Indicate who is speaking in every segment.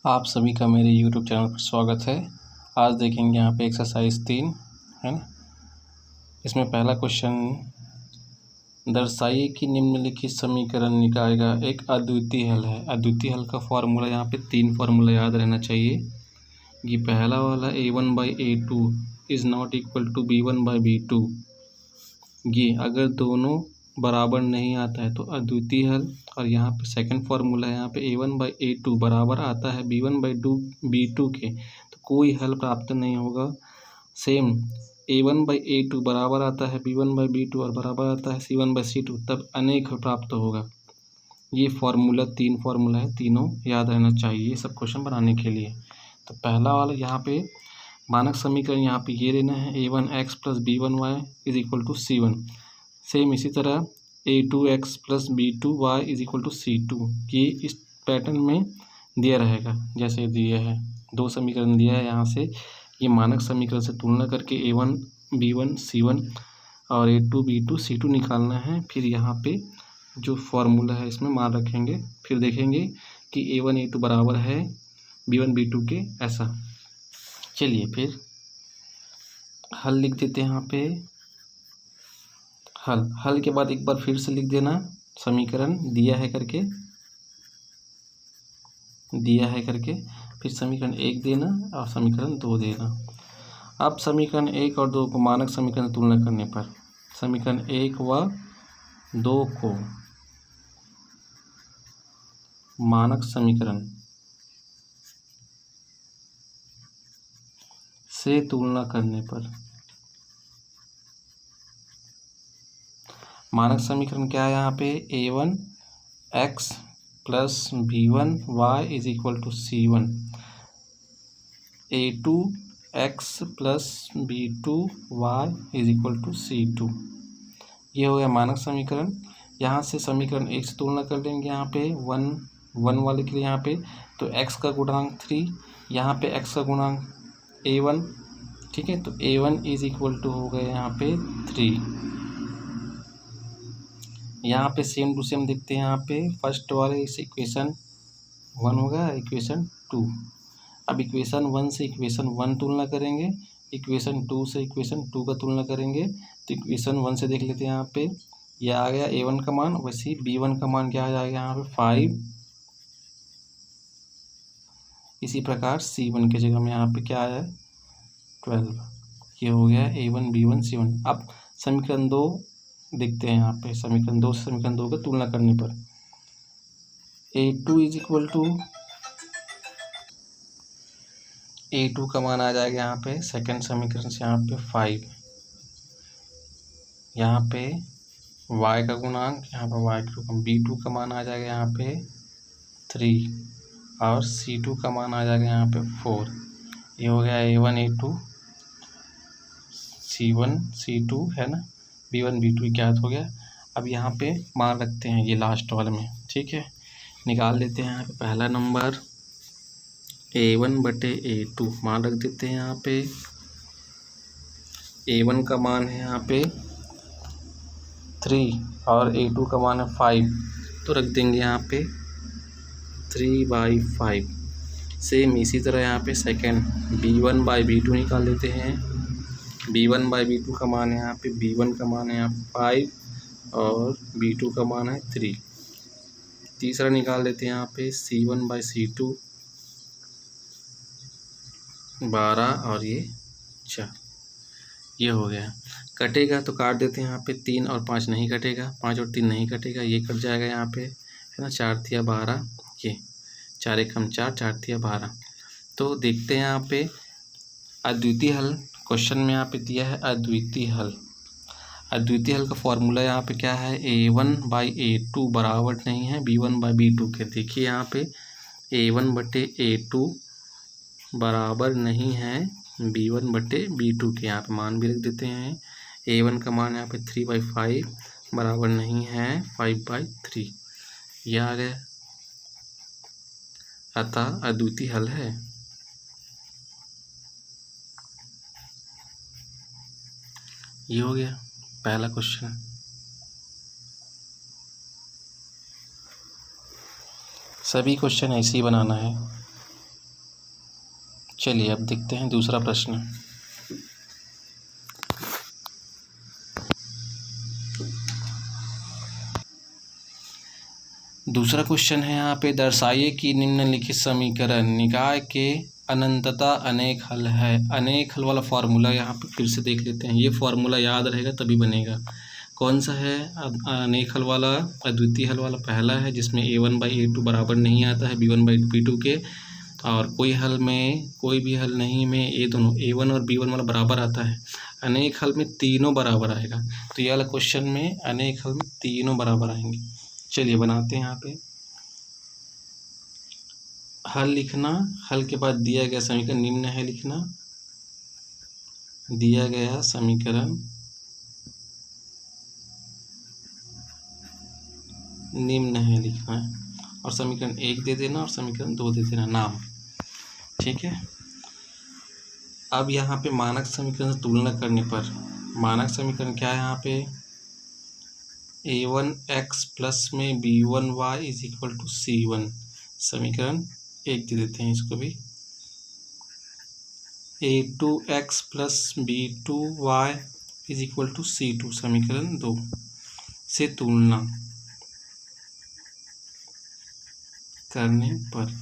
Speaker 1: आप सभी का मेरे YouTube चैनल पर स्वागत है। आज देखेंगे यहाँ पे एक्सरसाइज 3 है ना। इसमें पहला क्वेश्चन, दर्शाइए कि निम्नलिखित समीकरण निकालेगा एक अद्वितीय हल है। अद्वितीय हल का फॉर्मूला यहाँ पे 3 फार्मूला याद रहना चाहिए। ये पहला वाला a1/a2 is not equal to b1/b2। ये अगर दोनों बराबर नहीं आता है तो अद्वितीय हल। और यहाँ पे सेकंड फार्मूला है, यहाँ पे a1/a2 बराबर आता है b1/b2 के, तो कोई हल प्राप्त नहीं होगा। सेम a1/a2 बराबर आता है b1/b2 और बराबर आता है c1/c2, तब अनेक हल प्राप्त होगा। ये फार्मूला 3 फार्मूला है, तीनों याद रहना चाहिए सब क्वेश्चन बनाने के लिए। तो पहला वाला यहाँ पे मानक समीकरण यहाँ पे ये लेना है, a1x + b1y = c1। सेम इसी तरह a2x + b2y = c2। ये इस पैटर्न में दिया रहेगा जैसे दिया है। 2 समीकरण दिया है, यहाँ से ये मानक समीकरण से तुलना करके a1 b1 c1 और a2 b2 c2 निकालना है। फिर यहाँ पे जो फॉर्मूला है इसमें मान रखेंगे, फिर देखेंगे कि a1 a2 बराबर है b1 b2 के, ऐसा। चलिए फिर हल लिख देते हैं यहाँ पे। हल के बाद एक बार फिर से लिख देना समीकरण दिया है करके, फिर समीकरण 1 देना और समीकरण 2 देना। अब समीकरण 1 और 2 को मानक समीकरण तुलना करने पर समीकरण 1 व 2 को मानक समीकरण से तुलना करने पर मानक समीकरण क्या है यहाँ पे, a1x + b1y = c1, a2x + b2y = c2। ये हो गया मानक समीकरण। यहाँ से समीकरण 1 से तुलना कर लेंगे, यहाँ पे 1 वाले के लिए यहाँ पे, तो x का गुणांक 3, यहाँ पे x का गुणांक a1, ठीक है। तो a1 = हो गए यहाँ पे 3। यहाँ पे सेम टू सेम देखते हैं, यहाँ पे फर्स्ट वाले इस इक्वेशन 1 होगा, इक्वेशन 2। अब इक्वेशन 1 से इक्वेशन 1 तुलना करेंगे, इक्वेशन 2 से इक्वेशन 2 का तुलना करेंगे। तो इक्वेशन 1 से देख लेते हैं, यहाँ पे यह आ गया a1 का मान, वैसे b1 का मान क्या आ जाएगा यहाँ पे 5। इसी प्रकार c1 की जगह में यहाँ पे क्या आया 12। ये हो गया a1 b1 c1। अब समीकरण 2 देखते हैं, यहाँ पे समीकरण 2 से समीकरण 2 का तुलना करने पर a2 का मान आ जाएगा यहाँ पे सेकंड समीकरण से यहाँ पे 5। यहाँ पे y का गुणांक, यहाँ पे y का b2 का मान आ जाएगा यहाँ पे 3 और c2 का मान आ जाएगा यहाँ पे 4। ये हो गया a1 a2 c1 c2 है ना, b1 b2 ज्ञात हो गया। अब यहाँ पे मान रखते हैं ये लास्ट वाले में, ठीक है। निकाल लेते हैं यहाँ पे पहला नंबर a1/a2 मान रख देते हैं यहाँ पे। a1 का मान है यहाँ पे 3 और a2 का मान है 5, तो रख देंगे यहाँ पे 3/5। सेम इसी तरह यहाँ पे सेकंड b1/b2 निकाल लेते हैं। b1/b2 का मान है यहाँ पे, b1 का मान है यहाँ पे 5 और b2 का मान है 3। तीसरा निकाल लेते हैं यहाँ पे c1/c2 12 और ये 4। ये हो गया। कटेगा तो काट देते हैं यहाँ पे, 3 और 5 नहीं कटेगा, 5 और 3 नहीं कटेगा, ये कट जाएगा यहाँ पे, है ना। 4 तिया 12, ये 4 एकम 4, 4 तिया 12। तो देखते हैं यहाँ पे अद्वितीय हल, क्वेश्चन में यहाँ पे दिया है अद्वितीय हल। अद्वितीय हल का फॉर्मूला यहाँ पे क्या है, a1/a2 बराबर नहीं है b1/b2 के। देखिए यहाँ पे a1/a2 बराबर नहीं है b1/b2 के, यहाँ पे मान भी रख देते हैं। a1 का मान यहाँ पे 3/5 बराबर नहीं है 5/3। यह आ गया, अतः अद्वितीय हल है। ये हो गया पहला क्वेश्चन। सभी क्वेश्चन ऐसे ही बनाना है। चलिए अब देखते हैं दूसरा प्रश्न। दूसरा क्वेश्चन है यहाँ पे, दर्शाइए कि निम्नलिखित समीकरण निकाय के अनंतता अनेक हल है। अनेक हल वाला फार्मूला यहाँ पे फिर से देख लेते हैं। ये फार्मूला याद रहेगा तभी बनेगा। कौन सा है अनेक हल वाला? अद्वितीय हल वाला पहला है, जिसमें a1/a2 बराबर नहीं आता है b1/b2 के, और कोई भी हल नहीं में ये दोनों a1 और b1 वाला बराबर आता है। अनेक हल में तीनों बराबर आएगा, तो ये वाला क्वेश्चन में अनेक हल में तीनों बराबर आएंगे। चलिए बनाते हैं यहाँ पे। हल लिखना, हल के बाद दिया गया समीकरण निम्न है लिखना, दिया गया समीकरण निम्न है लिखना है, और समीकरण 1 दे देना और समीकरण 2 दे देना नाम। ठीक है। अब यहाँ पे मानक समीकरण से तुलना करने पर, मानक समीकरण क्या है यहाँ पे, a1x प्लस में b1y is equal to c1, समीकरण 1 दे देते हैं इसको भी। a2x plus b2y is equal to c2, समीकरण 2 से तुलना करने पर,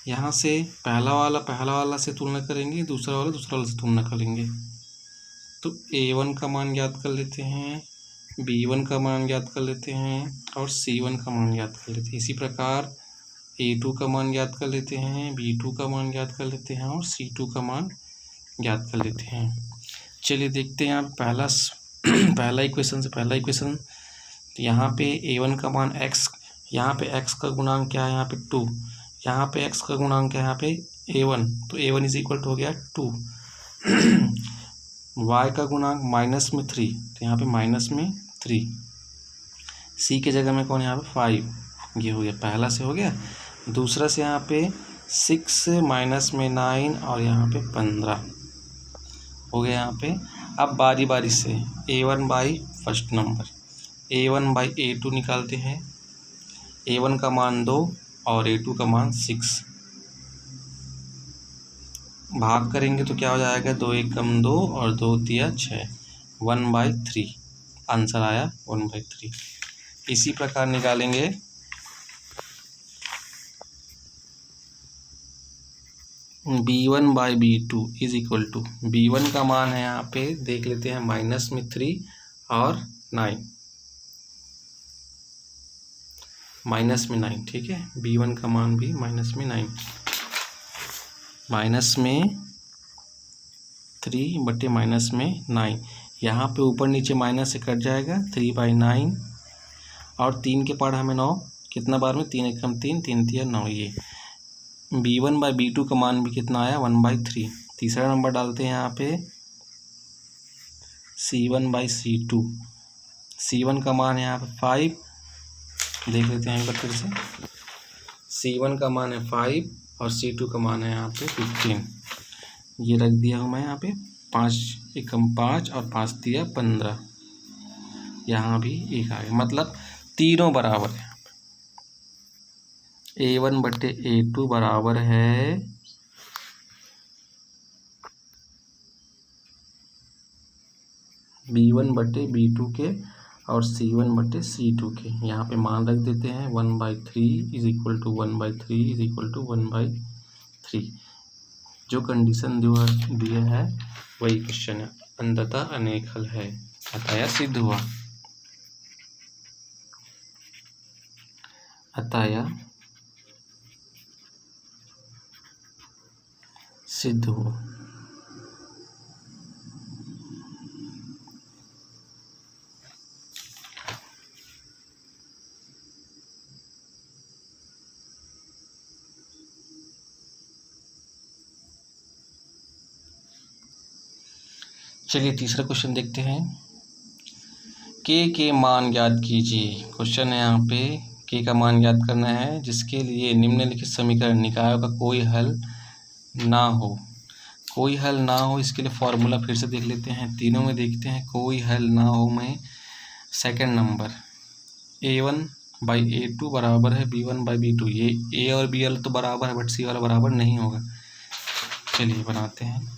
Speaker 1: यहाँ से पहला वाला से तुलना करेंगे, दूसरा वाला से तुलना करेंगे। तो a1 का मान ज्ञात कर लेते हैं, b1 का मान ज्ञात कर लेते हैं और c1 का मान ज्ञात कर लेते हैं। इसी प्रकार a2 का मान ज्ञात कर लेते हैं, b2 का मान ज्ञात कर लेते हैं और c2 का मान ज्ञात कर लेते हैं। चलिए देखते हैं यहाँ पहला इक्वेशन। तो यहाँ पे a1 का मान x, यहाँ पे x का गुणांक क्या है, यहाँ पे 2, यहाँ पे x का गुणांक क्या है, यहाँ पे a1, तो a1 इज इक्वल टू हो गया 2। y का गुणांक माइनस में 3, तो यहाँ पे माइनस में 3, c के जगह में कौन है यहाँ पे 5, ये हो गया, पहला से हो गया। दूसरा से यहाँ पे 6 माइनस में 9 और यहाँ पे 15 हो गया यहाँ पे। अब बारी बारी से a1 by first number, a1 by a2 निकालते हैं। a1 का मान 2 और a2 का मान 6, भाग करेंगे तो क्या हो जाएगा, 2 1 कम 2 और 2 तिया 6, 1/3 आंसर आया 1/3। इसी प्रकार निकालेंगे b1/b2 is equal to, b1 का मान है यहाँ पे देख लेते हैं माइनस में 3 और 9, माइनस में 9। ठीक है, b1 का मान भी माइनस में 9, माइनस में 3 बटे माइनस में 9। यहाँ पे ऊपर नीचे माइनस से कट जाएगा, 3/9 और 3 के पार हमें 9, कितना बार में 3 1 3, 3 तिया 9। ये b1/b2 का मान भी कितना आया 1/3। तीसरा नंबर डालते हैं यहाँ पे c1/c2, c1 का मान है यहाँ पे 5, देख लेते हैं एक बार फिर से। c1 का मान है 5 और c2 का मान है यहाँ पे 15। ये रख दिया हूँ मैं यहाँ पे, 5 एकम 5 और 5 तिया 15, यहाँ भी 1 आ गया, मतलब तीनों बराबर है। a1 बटे a2 बराबर है b1 बटे b2 के और c1 बटे c2 के। यहाँ पे मान रख देते हैं 1/3 is equal to 1/3 is equal to 1/3। जो कंडीशन दिया है वही क्वेश्चन है, अंततः अनेक हल है, अतः सिद्ध हुआ, अतः सिद्ध हुआ। चलिए तीसरा क्वेश्चन देखते हैं। के मान ज्ञात कीजिए। क्वेश्चन है यहाँ पे के का मान ज्ञात करना है, जिसके लिए निम्नलिखित समीकरण निकायों का कोई हल ना हो। कोई हल ना हो, इसके लिए फॉर्मूला फिर से देख लेते हैं, तीनों में देखते हैं। कोई हल ना हो में सेकंड नंबर a1 A2 बराबर है B1/B2। ये ए और बी वाला तो बराबर है बट सी वाला बराबर नहीं होगा। चलिए बनाते हैं।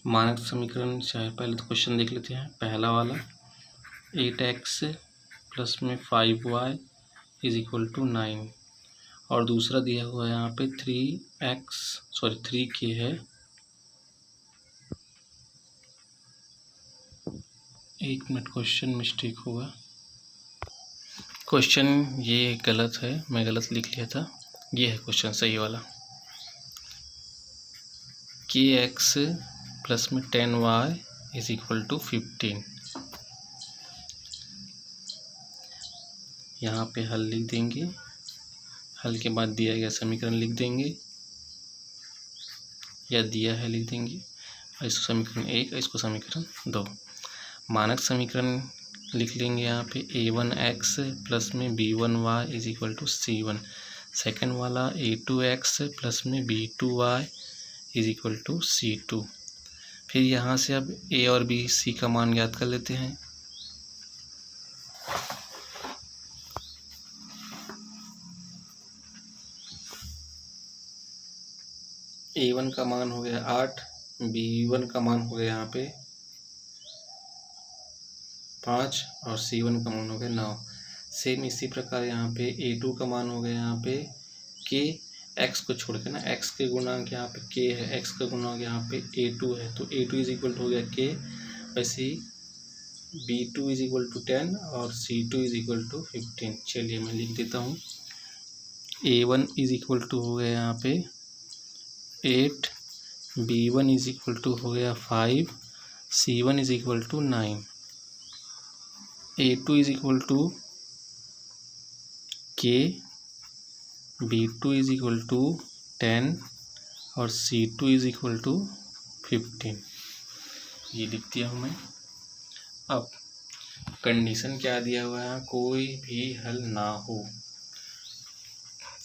Speaker 1: मानक समीकरण चाहे पहले तो क्वेश्चन देख लेते हैं। पहला वाला 8x प्लस में 5y इज इक्वल टू 9 और दूसरा दिया हुआ है यहाँ पे 3k है। एक मिनट, क्वेश्चन मिस्टेक होगा, क्वेश्चन ये गलत है, मैं गलत लिख लिया था। ये है क्वेश्चन सही वाला, kx प्लस में 10y इज इक्वल टू 15। यहाँ पे हल लिख देंगे, हल के बाद दिया गया समीकरण लिख देंगे या दिया है लिख देंगे। इसको समीकरण 1, इसको समीकरण 2। मानक समीकरण लिख लेंगे यहाँ पे a1x प्लस में b1y is equal to c1। Second वाला a2x प्लस में b2y is equal to c2। फिर यहाँ से अब a और b c का मान ज्ञात कर लेते हैं। a1 का मान हो गया 8, b1 का मान हो गया यहाँ पे 5 और c1 का मान हो गया 9। सेम इसी प्रकार यहाँ पे a2 का मान हो गया यहाँ पे k, x को छोड़ के ना, x के गुणांक यहाँ पे k है, x का गुणांक यहाँ पे a2 है, तो a2 इज इक्वल टू हो गया k। वैसे ही b2 इज इक्वल टू 10 और c2 इज इक्वल टू 15। चलिए मैं लिख देता हूँ। a1 इज इक्वल टू हो गया यहाँ पे 8, b1 इज इक्वल टू हो गया 5, c1 is equal to 9, a2 is equal to k, b2 is equal to 10 और c2 इज इक्वल टू 15। ये लिख दिया हूँ मैं। अब कंडीशन क्या दिया हुआ है, कोई भी हल ना हो।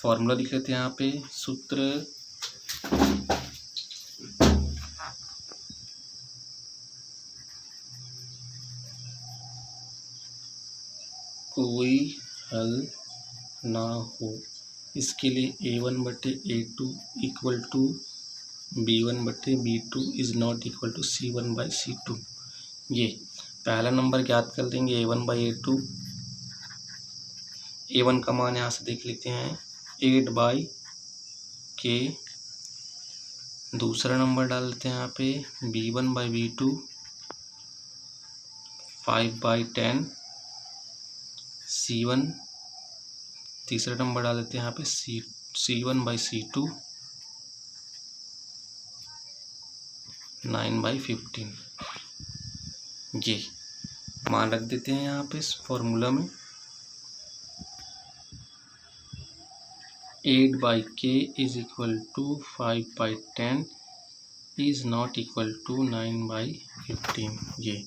Speaker 1: फॉर्मूला लिख लेते हैं यहाँ पे, सूत्र कोई हल ना हो, इसके लिए a1/a2 equal to b1/b2 is not equal to c1/c2। ये पहला नंबर ज्ञात कर देंगे a1/a2। a1 का मान यहाँ से देख लेते हैं 8/k। दूसरा नंबर डाल लेते हैं यहाँ पे b1/b2 5/10। c1 तीसरा नंबर डाल देते हैं यहाँ पे c1/c2 9/15। ये मान रख देते हैं यहाँ पे इस फॉर्मूला में। 8/k is equal to 5/10 is not equal to 9/15। ये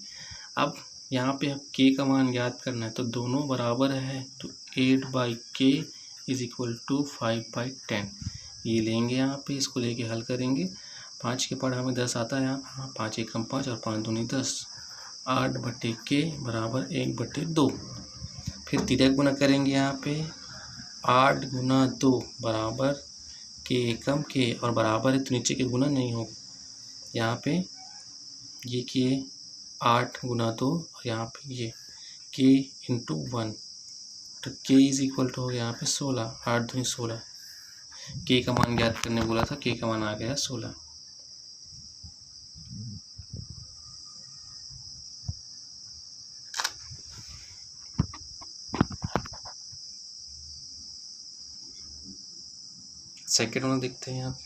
Speaker 1: अब यहाँ पे अब k का मान ज्ञात करना है, तो दोनों बराबर है, तो 8/k इज इक्वल टू 5/10 ये लेंगे यहाँ पे, इसको लेके हल करेंगे। 5 के पढ़ा हमें 10 आता है यहाँ, 5 एकम 5 और 5 दूनी 10, 8/k बराबर 1/2। फिर तिर्यक गुना करेंगे यहाँ पे, 8 गुना 2 बराबर k एकम k, और बराबर है तो नीचे के गुना नहीं हो, यहाँ पे ये k 8 गुना 2 और यहाँ पे ये k इंटू 1, तो k इज इक्वल टू हो गया यहाँ पे 16, 8 दूनी 16। k का मान ज्ञात करने बोला था, k का मान आ गया 16। सेकेंड वाला देखते हैं आप,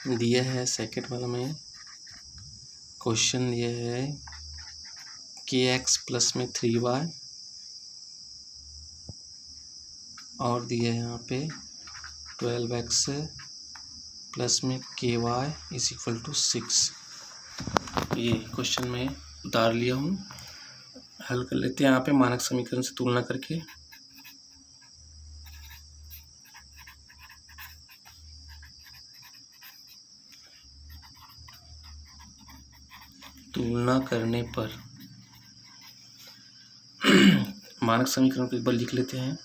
Speaker 1: दिया है सेकेंड वाला में क्वेश्चन दिया है kx प्लस में 3y और दिया है यहाँ पे 12x प्लस में ky इज इक्वल टू 6। ये क्वेश्चन में उतार लिया हूँ, हल कर लेते हैं यहाँ पे मानक समीकरण से तुलना करके। तुलना करने पर मानक समीकरण को एक बार लिख लेते हैं।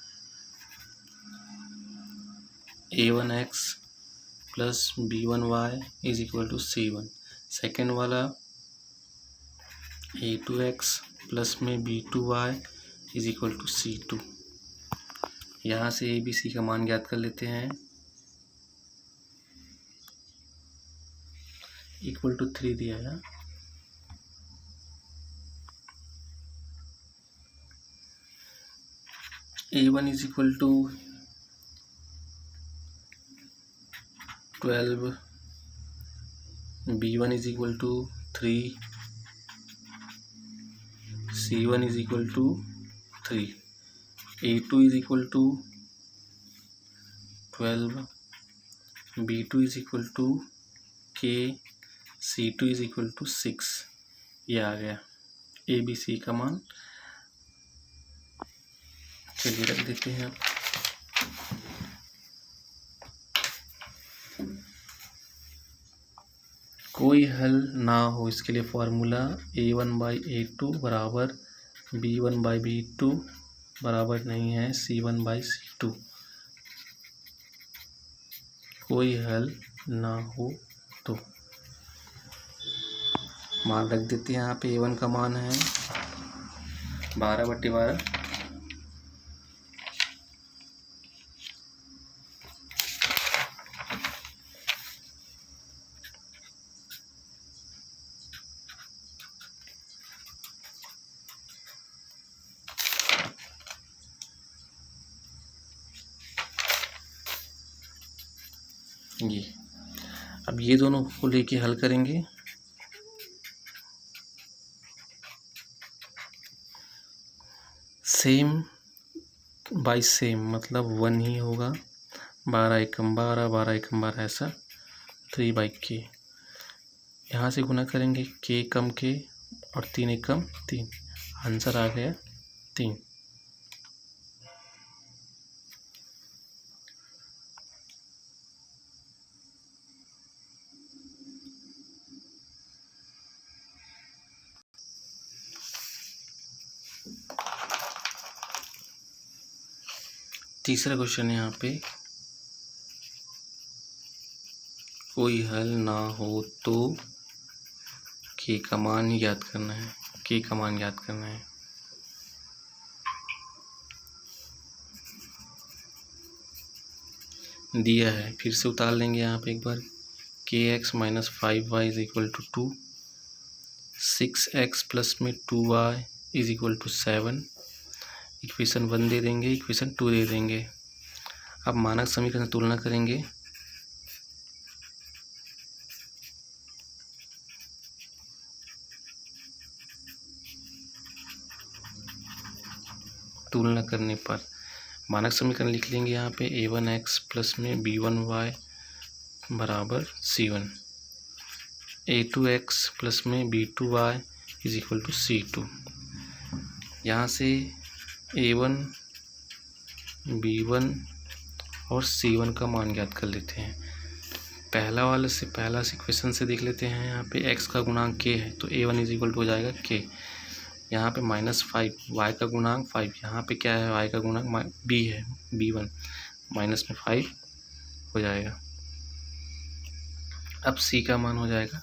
Speaker 1: a1x plus b1y is equal to c1। Second वाला a2x प्लस में b2y is equal to c2। यहाँ से a b c का मान ज्ञात कर लेते हैं। इक्वल टू 3 दिया है। a1 is equal to 12, b1 is equal to 3, c1 is equal to 3, a2 is equal to 12, b2 is equal to k, c2 is equal to 6। ये आ गया ए बी सी का मान। चलिए रख देते हैं। कोई हल ना हो इसके लिए फॉर्मूला a1/a2 बराबर b1/b2 बराबर नहीं है c1/c2। कोई हल ना हो तो मान रख देते हैं। यहाँ पे a1 का मान है 12/12। ये अब ये दोनों को लेके हल करेंगे। सेम बाई सेम मतलब 1 ही होगा। 12 एकम 12, 12 एकम 12 ऐसा 3/k। यहाँ से गुना करेंगे k कम k और 3 एकम 3। आंसर आ गया 3। तीसरा क्वेश्चन है यहाँ पे, कोई हल ना हो तो k का मान ज्ञात करना है। k का मान ज्ञात करना है। दिया है, फिर से उतार लेंगे यहाँ पे एक बार। kx minus 5y is equal to 2, 6x plus में 2y is equal to 7। Equation 1 दे देंगे, इक्वेशन 2 दे देंगे। अब मानक समीकरण तुलना करेंगे। तुलना करने पर मानक समीकरण लिख लेंगे यहाँ पे a1x प्लस में b1y बराबर c1, a2x प्लस में b2y is equal to c2। यहाँ से a1, b1 और c1 का मान ज्ञात कर लेते हैं। पहला इक्वेशन से देख लेते हैं। यहाँ पे x का गुणांक k है तो a1 इज इक्वल टू हो जाएगा k। यहाँ पे -5, y का गुणांक 5, यहाँ पे क्या है y का गुणांक b है b1, माइनस में 5 हो जाएगा। अब c का मान हो जाएगा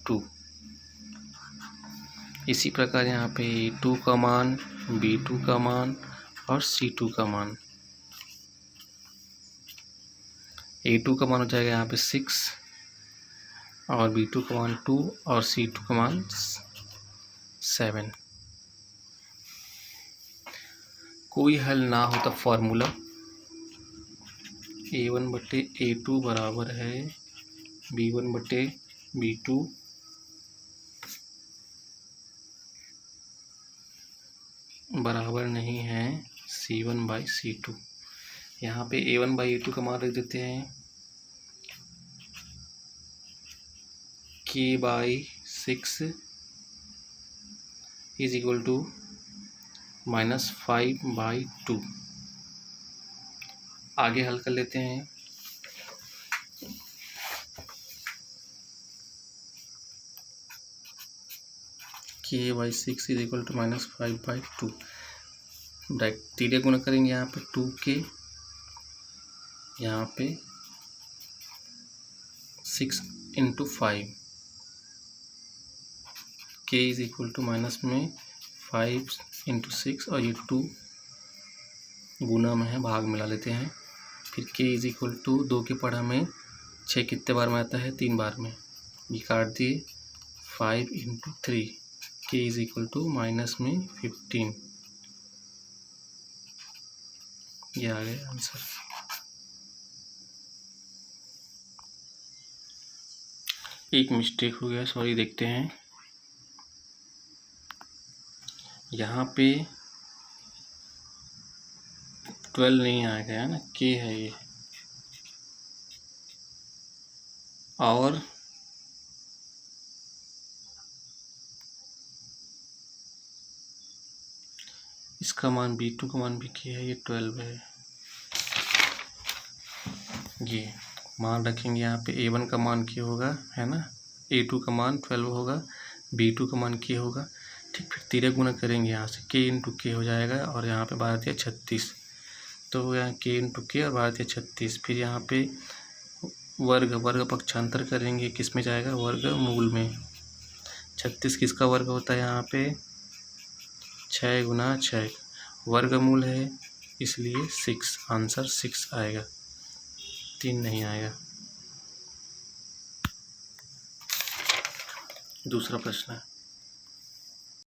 Speaker 1: 2। इसी प्रकार यहाँ पे a2 का मान, b2 का मान और c2 का मान। a2 का मान हो जाएगा यहाँ पे 6 और b2 का मान 2 और c2 का मान 7। कोई हल ना हो तब फॉर्मूला a1/a2 बराबर है b1/b2 बराबर नहीं है c1/c2। यहाँ पे a1/a2 का मान रख देते हैं k/6 इज इक्वल टू -5/2। आगे हल कर लेते हैं। k/6 is equal to -5/2। Direct तीरे गुना करेंगे यहाँ पे 2k, यहाँ पे 6 × 5, k is equal to minus में 5 × 6 और ये 2 गुना में है, भाग मिला लेते हैं। फिर k इज इक्वल टू 2 के पढ़ा में 6 कितने बार में आता है, 3 बार में, ये काट दिए। 5 × 3, k is equal to minus में 15। ये आ गया आंसर। एक मिस्टेक हो गया, सॉरी, देखते हैं। यहाँ पे 12 नहीं आएगा, है ना, k है ये, और इसका मान b2 का मान भी k है, ये 12 है। ये मान रखेंगे यहाँ पे, a1 का मान k होगा, है ना, a2 का मान 12 होगा, b2 का मान k होगा। ठीक, फिर तिरे गुना करेंगे यहाँ से, k × k हो जाएगा, और यहाँ पे 12 × 36, तो यहाँ k × k और 12 × 36। फिर यहाँ पे वर्ग पक्षांतर करेंगे, किस में जाएगा, वर्गमूल में। 36 किसका वर्ग होता है, यहाँ पे 6 × 6 वर्गमूल है, इसलिए 6, आंसर 6 आएगा, 3 नहीं आएगा। दूसरा प्रश्न है,